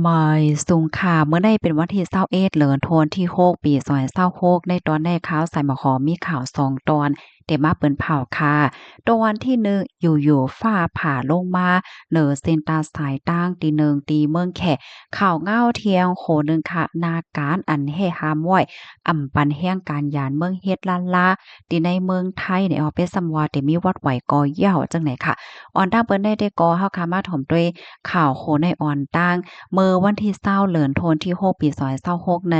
ไม่สูงค่ะเมื่อใดเป็นวันที่21เดือนธันวาคมที่6ปี2026ในตอนได้ข่าวใส่หมอหอมมีข่าว2ตอนได้มาเปิ้นเผาค่ะตอนที่1อยู่ๆฟ้าผ่าลงมาเหนือเส้นตาสายต่างตีหนึ่งตีเมืองแขข่าวเงาเที่ยงโขนึงค่ะนาการอันแห่หามว้อยอำปันแห่งการยานเมืองเฮ็ดล้านลาที่ในเมืองไทยเนี่ยเอาไปสำว่าที่มีวัดไหวก่อเหย้าจังไหนค่ะออนตั้งเปิ้นได้ก่อเฮาค่ะมาถมด้วยข่าวโขในออนตั้ง เมื่อวันที่20เดือนธันวาคมที่6ปี2026ใน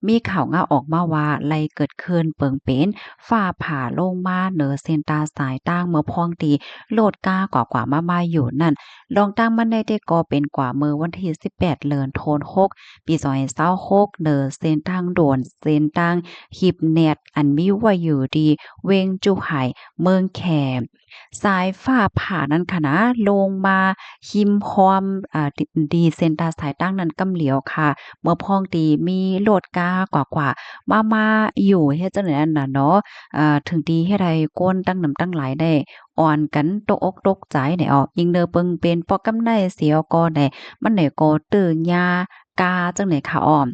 มีข่าวงาออกมาว่าไล่เกิดขึ้นเปิงเป็นฟ้าผ่าลงมาเหนือเส้นตาสายต่างเมื่อพ้องตีโลดก้ากว่ามาอยู่นั่นลองตั้งมันได้ก็เป็นกว่าเมื่อวันที่18เดือนธันวาคมปี2026เหนือเส้นทางด่วนเส้นทางฮิบเน็ตอันมีไว้อยู่ดีเวงจุไห่เมืองแขมสายฟ้าผ่านั้นค่ะนะลงมาหิมพร้อมดีเซ็นตาสายตั้งนั้นกำเหลียวค่ะเมื่อพ้องตีมีโลดก้ากว่ามาอยู่เฮ็ดจังได๋นั่นน่ะเนาะถึงดีเฮ็ดให้คนตั้งนำตั้งหลายได้อ่อนกันตกอกตกใจได้ออกยิงเด้อเปิงเป็นปอกกำไนเสียวก็ได้มันได้ก็ตื้อยากาจังได๋ค่ะอ้อม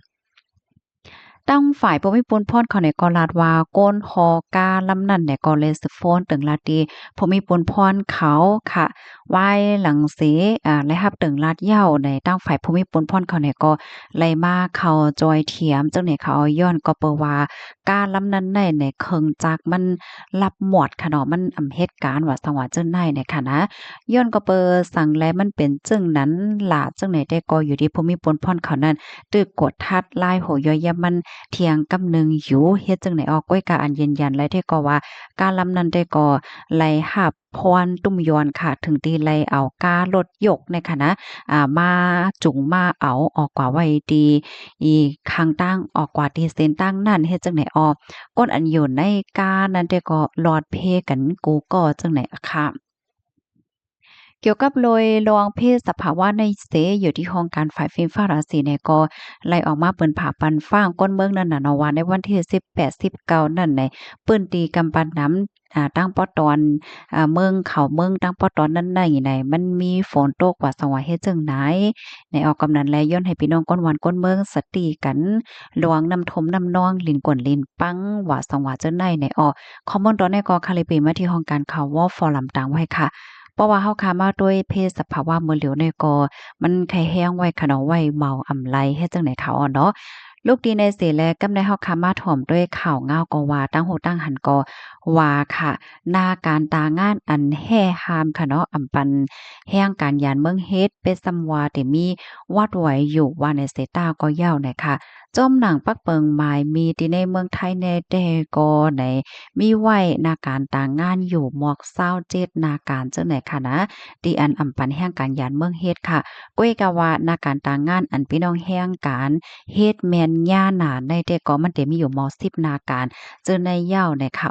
ตั้งฝ่ายบ่มีปนพรเขาในก็ลาดว่าก้นฮอกาลำนั้นเนี่ยก็เลยสิฟ้อนตึงลาดดีผู้มีปนพรเขาค่ะไหว้หลังเสและรับตึงลาดเหย้าในตั้งฝ่ายผู้มีปนพรเขาเนี่ยก็ไล่มาเข้าจอยเถียมจังเนี่ยเขาเอาย้อนก็เปว่าการลำนั้นในเคิงจักมันรับหมวดค่ะเนาะมันเหตุการณ์ว่าสังว่าจังได๋เนี่ยค่ะนะย้อนก็เปสั่งแลมันเป็นจึงนั้นล่ะจังไหนได้ก็อยู่ที่ผู้มีปนพรเขานั้นตึกกดทัดลายโหย่อยยำมัน เถียงกำนึงอยู่เฮ็ดจังได๋ออกก้อยกะอันยืนยันและได้ก็ว่าการลำนั้นได้ก็ไล่หับพรตุ้มยอนค่ะถึงที่ไล่เอาการถยกในค่ะนะมาจุงมาเอาออกกว่าไว้ดีอีข้างตั้งออกกว่าที่เส้นตั้งนั้นเฮ็ดจังได๋ออกก้นอันอยู่ในกานั้นได้ก็ลอดเพกันกูก็จังได๋อะค่ะ เกี่ยวกับโดยรองเพศสภาวะในเสอยู่ที่ห้องการฝ่ายฟิล์มฟ้าราศีเนี่ยก็ไล่ออกมาเปิ้นผ่าปันฟ้างก้นเมืองนั่นน่ะเนาะว่าในวันที่18-19นั่นในเปิ้นตีกำปั้นน้ำตั้งปอตอนเมืองเขาเมืองตั้งปอตอนนั้นน่ะอีไหนมันมีฝนตกว่าสังว่าเฮ็ดจั่งใดในออกกำนั้นแลย้อนให้พี่น้องก้นหวานก้นเมืองสติกันระวังน้ำทมน้ำนองลิ้นกวนลิ้นปังว่าสังว่าจั่งใดในออกคอมเมนต์ตอนนี้ก็คาลิเปมาที่ห้องการข่าววอลฟอรัมต่างไว้ค่ะ เพราะว่าเฮาค้ามาด้วยเพศสภาวะมื้อเหลียวเนี่ยก็มันไข้แห้งไว้ค่ะเนาะไว้เมาอำไลเฮ็ดจั่งใดเขาอะเนาะลูกดีในเสแลกำได้เฮาค้ามาถ่อมด้วยข่าวงาวก็ว่าตั้งหูตั้งหันก็ว่าค่ะหน้าการตางานอันแห่ฮามค่ะเนาะอำปันแห่งการยานเมืองเฮ็ดเป็นสำว่าที่มีวัดไหวอยู่ว่าในเสตาก็ยาวน่ะค่ะจอมหนังปักเปิงหมายมีที่ในเมืองไทยแน่แต่ก็ใน มีไว้นาการต่างงานอยู่หมอก27นาการจังไหนค่ะนะที่อันอำปันแห่งการยานเมืองเฮ็ดค่ะก้วยกะว่านาการต่างงานอันพี่น้องแห่งการเฮ็ดแม่นย่าหนาในแต่ก็มันได้มีอยู่หมอ10นาการเจอในยาวเนี่ยค่ะ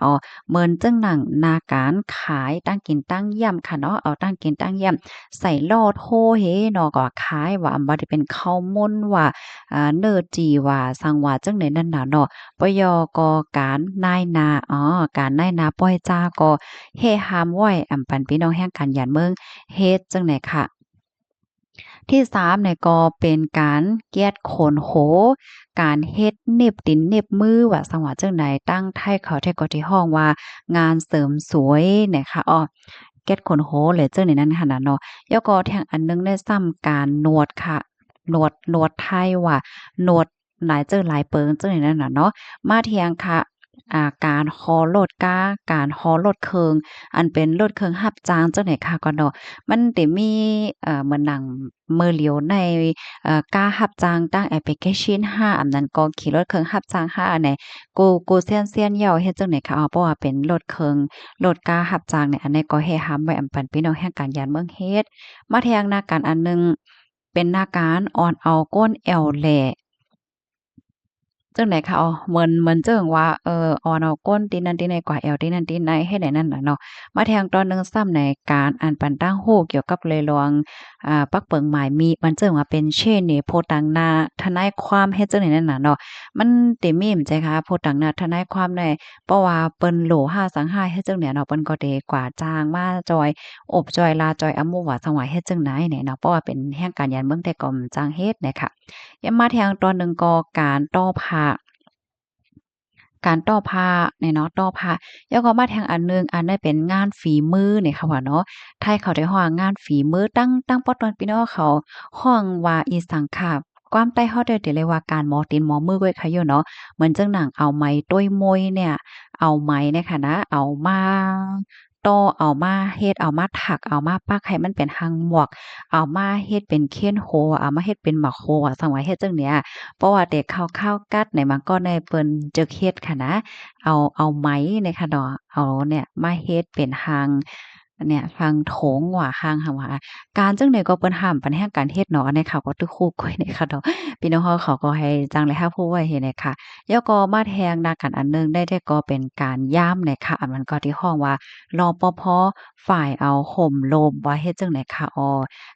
เหมือนจังหนังนาการขายตั้งกินตั้งย่ำค่ะเนาะเอาตั้งกินตั้งย่ำใส่ลอดโฮเฮเนาะก็ขายว่าบ่ได้เป็นข้าวม่นว่าเนิดจีว่าสังว่าจังได๋นั่นน่ะเนาะ ปยกการนายนาการนายนาป้อยจาก็เฮฮามว้อยอำปันพี่น้องแห่งการยานเมืองเฮ็ดจั่งใดค่ะที่3เนี่ยก็เป็นการเกียดโขนโหการเฮ็ดเน็บดินเน็บมือว่าสังว่าจั่งใดตั้งไทเขาไทก็ที่ห้องว่างานเสริมสวยเนี่ยค่ะเก็ดขนโหเลยจั่งนี้นั่นหั้นน่ะเนาะแล้วก็แถงอันหนึ่งได้ซ้ำการนวดค่ะนวดไทยว่านวดหลายเจอหลายเปิงจั่งนี้นั่นน่ะเนาะ มาเทียงค่ะการฮอโลดก้าการฮอโลดเคิงอันเป็นโลดเคิงรับจ้างจังได๋ค่ะก็เนาะมันสิมีเหมือนหนังมื้อเหลียวในก้ารับจ้างตั้งแอปพลิเคชัน5อันนั้นก็ขี่รถเคิงรับจ้าง5อันไหนกูเซียนเหย้าเฮ็ดจั่งใดค่ะเพราะว่าเป็นรถเคิงรถก้ารับจ้างเนี่ยอันนี้ก็แฮ่ห้ำไว้อำปันพี่น้องแห่งการยานเมืองเฮ็ดมาแทงหน้าการอันหนึ่งเป็นหน้าการอ่อนเอาก้นแอวแหล จังไหนคะอ๋อเหมือนเจิงว่าออเนาะก้นตีนนั้นตีในกว่าแอวตีนั้นตีในเฮ็ดให้นั่นน่ะเนาะมาแทงตอนหนึ่งซ้ำในการอ่านปันตั้งโฮเกี่ยวกับเลยลองปักเปิงหมายมีมันเจิงว่าเป็นเช่นนี่โพตังนาทนายความเฮ็ดจังไหนนั่นน่ะเนาะมันเตมีมใจคะโพตังนาทนายความได้เพราะว่าเปิ้นโหล5สังหาเฮ็ดจังเนี่ยเนาะเปิ้นก็ได้กว่าจ้างมาจอยอบจอยลาจอยอำมุว่าสังว่าเฮ็ดจังไหนเนี่ยเนาะเพราะว่าเป็นแห่งการยานเมืองแต่ก่อมจ้างเฮ็ดเนี่ยค่ะยามมาแทงตอนหนึ่งก็การต่อผ้า การต่อผ้าเนี่ยเนาะต่อผ้าแล้วก็มาแทงอันหนึ่งอันได้เป็นงานฝีมือเนี่ยค่ะว่าเนาะไทยเขาได้ฮ้อว่างานฝีมือตั้งป๊อดตอนพี่น้องเขาฮ้องว่าอีสังขะความใต้เฮาได้เรียกว่าการหมอตีนหมอมือก้อยค่ะอยู่เนาะเหมือนจังหนังเอาไม้ต้วยมวยเนี่ยเอาไม้เนี่ยค่ะนะเอามาต่อเอามาเฮ็ดเอามาถักเอามาปักให้มันเป็นหางหมวกเอามาเฮ็ดเป็นเขียนโฮเอามาเฮ็ดเป็นหมากโฮอะสังว่าเฮ็ดจั่งเนี้ย เพราะว่าเด็กข้าวกัดในมันก็ในเปิ้นจึกเฮ็ดค่ะนะเอาไหมเนี่ยค่ะเนาะเอาเนี่ยมาเฮ็ดเป็นหางอันเนี่ยหางโถงว่าหางหั้นว่าการจั่งใดก็เปิ้นห้ามปานแฮ่งการเฮ็ดเนาะอันนี้ค่ะก็ตึกคู่ก้อยเนี่ยค่ะเนาะพี่น้องเขาก็ให้จังเลยค่ะผู้ไว้เฮ็ดเนี่ยค่ะแล้วก็มาแทงนากันอันหนึ่งได้ก็เป็นการย่ามเนี่ยค่ะอันมันก็ที่ฮ้องว่ารปภฝ่ายเอาห่มโลมว่าเฮ็ดจั่งใดค่ะอ๋อ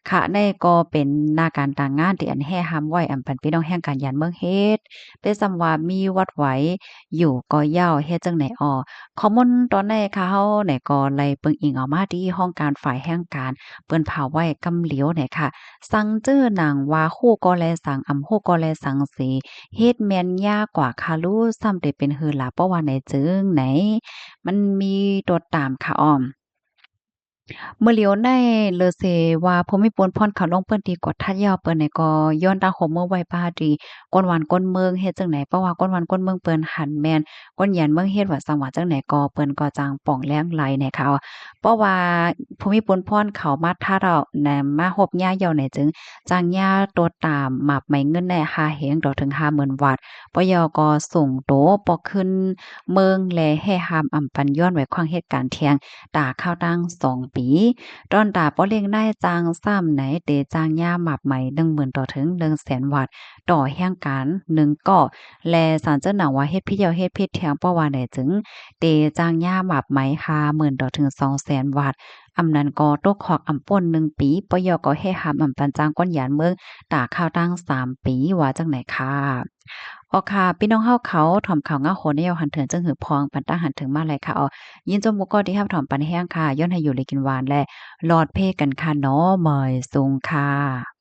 ค่ะในก็เป็นหน้าการต่างงานที่อันแฮ่ห้ำไว้อันเป็นพี่น้องแห่งการยานเมืองเฮ็ดเป็นส่ำว่ามีวัดไหวอยู่ก็เย้าเฮ็ดจั่งใดอ้อข้อมูลตอนใดค่ะเฮาเนี่ยก็ไล่เบิ่งอิงเอามาที่ห้องการฝ่ายแห่งการเปิ้นพาไว้กำเหลียวเนี่ยค่ะซังเจ้อหนังว่าฮู้ก็แลสังอำฮู้ก็แลสังเสเฮ็ดแม่นยากกว่าคารู้ซ้ำได้เป็นหือหลาเพราะว่าไหนจึงไหนมันมีตัวตามค่ะอ้อม เมื่อเหลียวในเลอเซว่าภูมิพลพรเขาลงเปิ้นที่กดทัดยาวเปิ้นนี่ก็ย้อนตาโหมเมื่อไว้ปาดีก้นหวานก้นเมืองเฮ็ดจังไหนเพราะว่าก้นหวานก้นเมืองเปิ้นหันแม่นก้นหยันเมืองเฮ็ดว่าจังหวัดจังไหนก็เปิ้นก็จังป่องแล้งไหลเนี่ยค่ะเพราะว่าภูมิพลพรเขามาทัดเอาแหนมมาฮบย่าเหี่ยวไหนจึงจังย่าตัวตามหมับไหมเงินในหาเหงดอกถึง50,000บาทปยก็ส่งโตปอขึ้นเมืองแลแห่หามอำปันย้อนไว้ควางเหตุการณ์เที่ยงตาข้าวตั้ง2 ปีตอนตาป้อเลี้ยงได้จางซ้ำไหนเตจางย่าหมับใหม่10,000ต่อถึง100,000 วัตต์ต่อแห่งการ1ก่อแลสารเจ้าหนังว่าเฮ็ดพิเดียวเฮ็ดพิษเทียงเพราะว่าไหนจึงเตจางย่าหมับไหม50,000ต่อถึง200,000 วัตต์อำนั้นก็ตกขอกอำป่น1 ปีปยก็ให้หามอำปันจางก้นหยานเมืองตาข้าวตั้ง3 ปีว่าจังไหนค่ะอ๋อค่ะพี่น้องเฮาเขาถ่อมข่าวงาโหนแนวหันเถิงจังหือพองปันตาหันถึงมาเลยค่ะอ๋อยินจมมุกก็ที่รับถ่อมปันแห้งค่ะย้อนให้อยู่เลยกินหวานและหลอดเพกันค่ะเนาะเมยสูงค่ะ